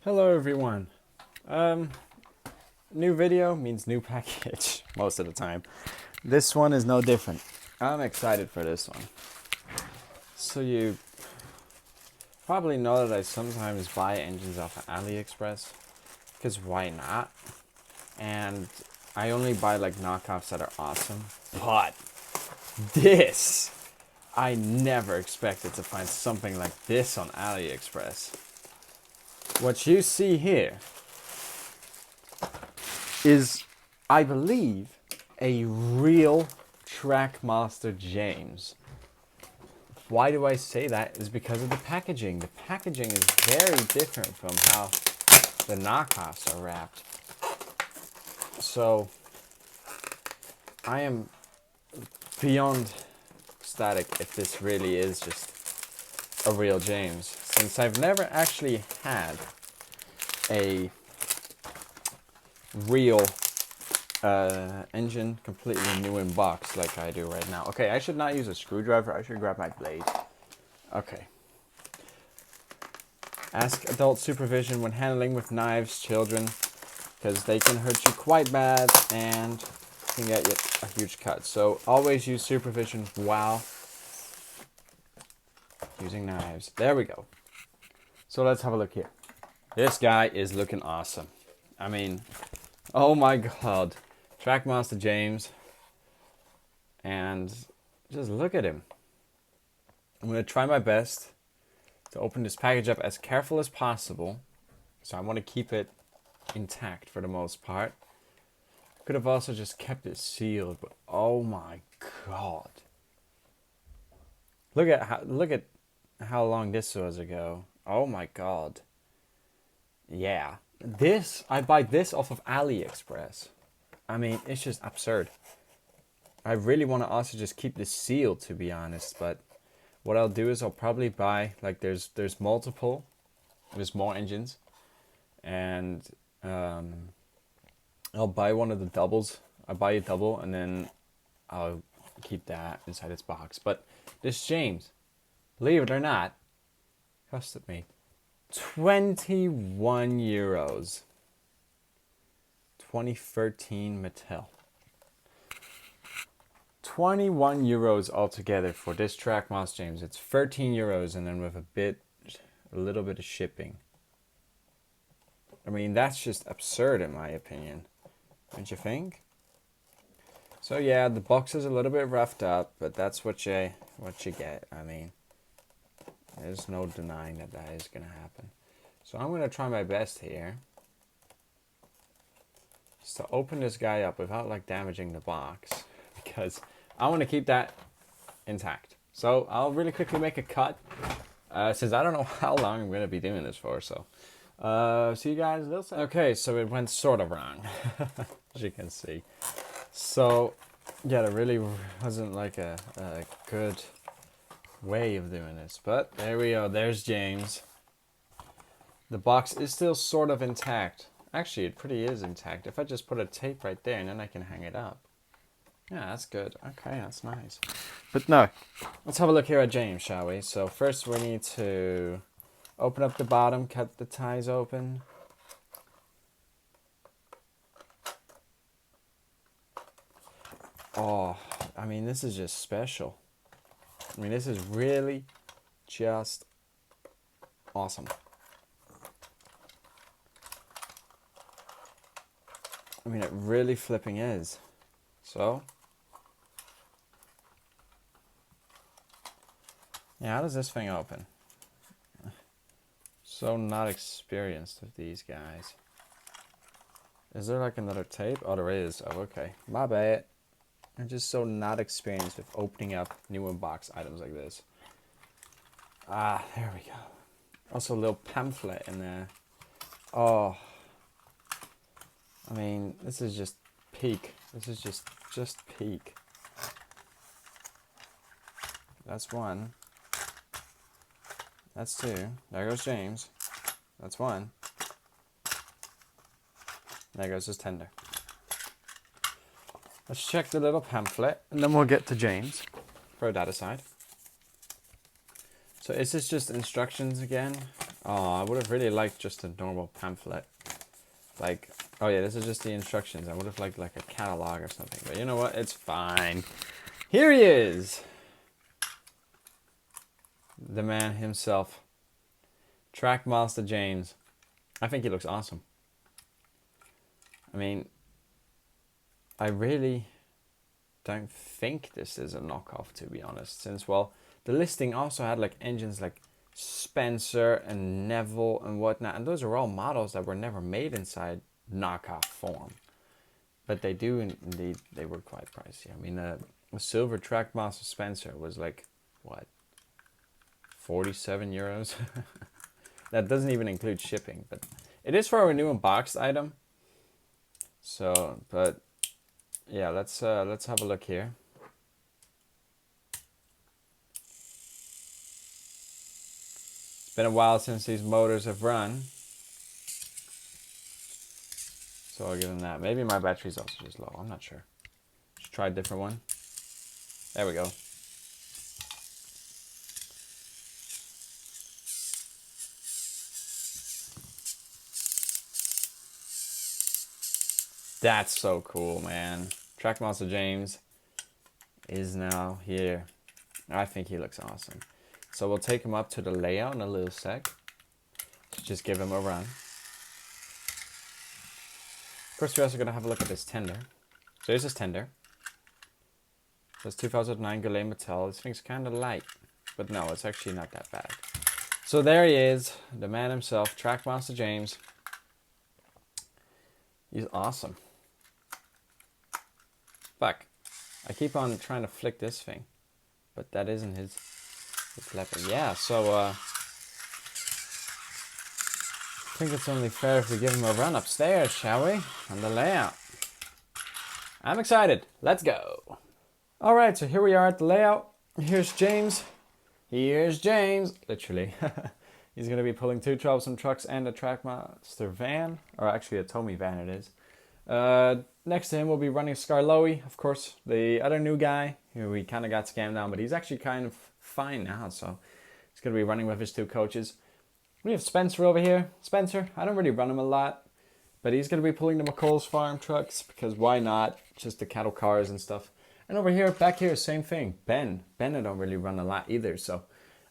Hello everyone. New video means new package most of the time. This one is no different. I'm excited for this one. So you probably know that I sometimes buy engines off of AliExpress, because why not? And I only buy like knockoffs that are awesome. But this, I never expected to find something like this on AliExpress. What you see here is, I believe, a real Trackmaster James. Why do I say that? Is because of the packaging. The packaging is very different from how the knockoffs are wrapped. So, I am beyond ecstatic if this really is just a real James, since I've never actually had a real engine completely new in box like I do right now. Okay, I should not use a screwdriver. I should grab my blade. Okay. Ask adult supervision when handling with knives, children, because they can hurt you quite bad and can get you a huge cut. So always use supervision while using knives. There we go. So let's have a look here. This guy is looking awesome. I mean, oh my god. Trackmaster James. And just look at him. I'm going to try my best to open this package up as careful as possible. So I want to keep it intact for the most part. Could have also just kept it sealed, but oh my god. Look at how long this was ago. Oh my god. Yeah. I buy this off of AliExpress. I mean, it's just absurd. I really want to also just keep this sealed, to be honest, but what I'll do is I'll probably buy, like, there's more engines, and I'll buy one of the doubles. I'll buy a double, and then I'll keep that inside its box. But this James, believe it or not, costed me 21 euros. 2013 Mattel. 21 euros altogether for this Trackmaster James. It's 13 euros and then with a little bit of shipping. I mean, that's just absurd in my opinion. Don't you think? So yeah, the box is a little bit roughed up, but that's what you get. I mean, there's no denying that is going to happen. So I'm going to try my best here, just to open this guy up without like damaging the box, because I want to keep that intact. So I'll really quickly make a cut, since I don't know how long I'm going to be doing this for. So see you guys real soon. Okay, so it went sort of wrong, as you can see. So yeah, there really wasn't like a good way of doing this, but there we go. There's James. The box is still sort of intact. Actually, it pretty is intact. If I just put a tape right there and then I can hang it up. Yeah, that's good. Okay, that's nice. But no, let's have a look here at James, shall we? So first we need to open up the bottom, cut the ties open. Oh, I mean, this is just special. I mean, this is really just awesome. I mean, it really flipping is. So, yeah, how does this thing open? So not experienced with these guys. Is there like another tape? Oh, there is. Oh, okay. My bad. I'm just so not experienced with opening up new in-box items like this. Ah, there we go. Also a little pamphlet in there. Oh. I mean, this is just peak. This is just peak. That's one. That's two. There goes James. That's one. There goes his tender. Let's check the little pamphlet, and then we'll get to James. Throw that aside. So is this just instructions again? Oh, I would have really liked just a normal pamphlet. Like, oh yeah, this is just the instructions. I would have liked like a catalog or something. But you know what? It's fine. Here he is. The man himself. Trackmaster James. I think he looks awesome. I mean, I really don't think this is a knockoff, to be honest. Since, well, the listing also had like engines like Spencer and Neville and whatnot. And those are all models that were never made inside knockoff form. But they do indeed, they were quite pricey. I mean, a silver Trackmaster Spencer was like, what, 47 euros? That doesn't even include shipping, but it is for a new unboxed item. So, but yeah, let's have a look here. It's been a while since these motors have run, so I'll give them that. Maybe my battery's also just low. I'm not sure. Let's try a different one. There we go. That's so cool, man. Trackmaster James is now here. I think he looks awesome. So we'll take him up to the layout in a little sec. Just give him a run. Of course, we're also going to have a look at this tender. So here's his tender. It says 2009 Goulet Metal. This thing's kind of light. But no, it's actually not that bad. So there he is. The man himself, Trackmaster James. He's awesome. Fuck. I keep on trying to flick this thing. But that isn't his leopard. Yeah, so I think it's only fair if we give him a run upstairs, shall we? On the layout. I'm excited. Let's go. Alright, so here we are at the layout. Here's James. Here's James. Literally. He's going to be pulling 2 troublesome trucks and a Trackmaster van. Or actually a Tommy van it is. Next to him we'll be running Scarloey, of course, the other new guy who we kind of got scammed on, but he's actually kind of fine now, so he's going to be running with his 2 coaches. We have Spencer over here. Spencer, I don't really run him a lot, but he's going to be pulling the McColl's farm trucks, because why not? Just the cattle cars and stuff. And over here, back here, same thing. Ben I don't really run a lot either, so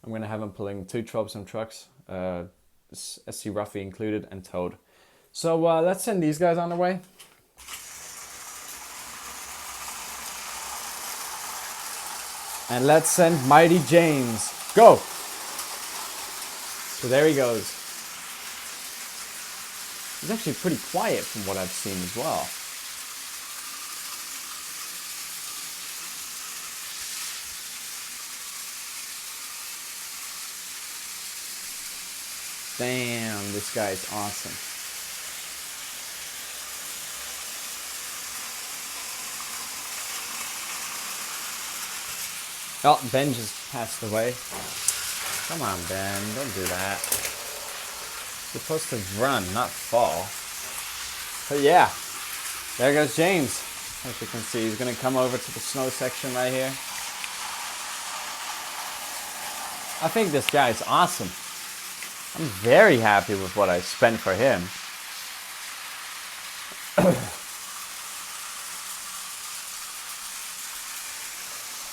I'm going to have him pulling 2 troublesome trucks, SC Ruffy included, and Toad. So let's send these guys on their way. And let's send Mighty James. Go! So there he goes. He's actually pretty quiet from what I've seen as well. Damn, this guy is awesome. Oh, Ben just passed away. Come on, Ben, don't do that. You're supposed to run, not fall. But yeah, there goes James. As you can see, he's going to come over to the snow section right here. I think this guy's awesome. I'm very happy with what I spent for him.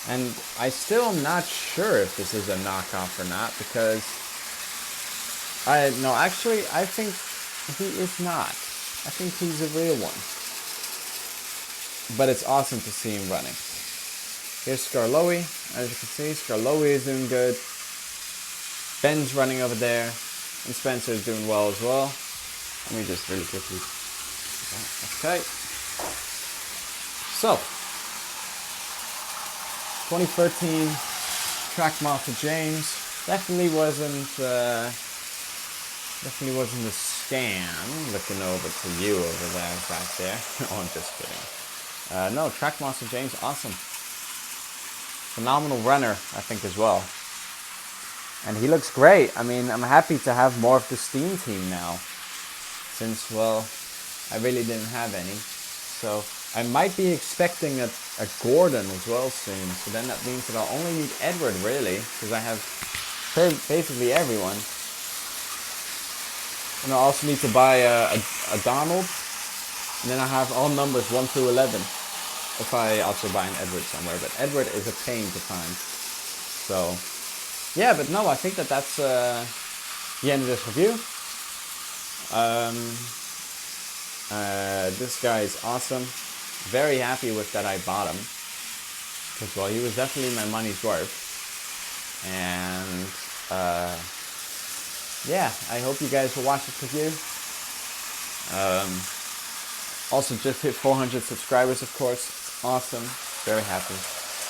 And I still am not sure if this is a knockoff or not, because I think he is not. I think he's a real one. But it's awesome to see him running. Here's Scarloey. As you can see, Scarloey is doing good. Ben's running over there. And Spencer is doing well as well. Let me just really quickly. Okay. So, 2013 Trackmaster James definitely wasn't a scam. Looking over to you over there, back there. Oh, I'm just kidding. No, Trackmaster James, awesome. Phenomenal runner, I think, as well. And he looks great. I mean, I'm happy to have more of the Steam team now, since, well, I really didn't have any. So I might be expecting a Gordon as well soon. So then that means that I'll only need Edward, really, because I have basically everyone. And I also need to buy a Donald. And then I have all numbers 1 through 11. If I also buy an Edward somewhere. But Edward is a pain to find. So, yeah, but no, I think that's the end of this review. This guy is awesome. Very happy with that I bought him. Because, well, he was definitely my money's worth. And, yeah, I hope you guys will watch this review. Also just hit 400 subscribers, of course. It's awesome. Very happy.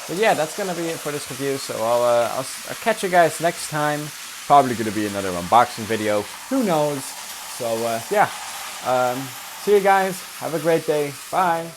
But yeah, that's gonna be it for this review. So I'll catch you guys next time. Probably gonna be another unboxing video. Who knows? So yeah. See you guys. Have a great day. Bye.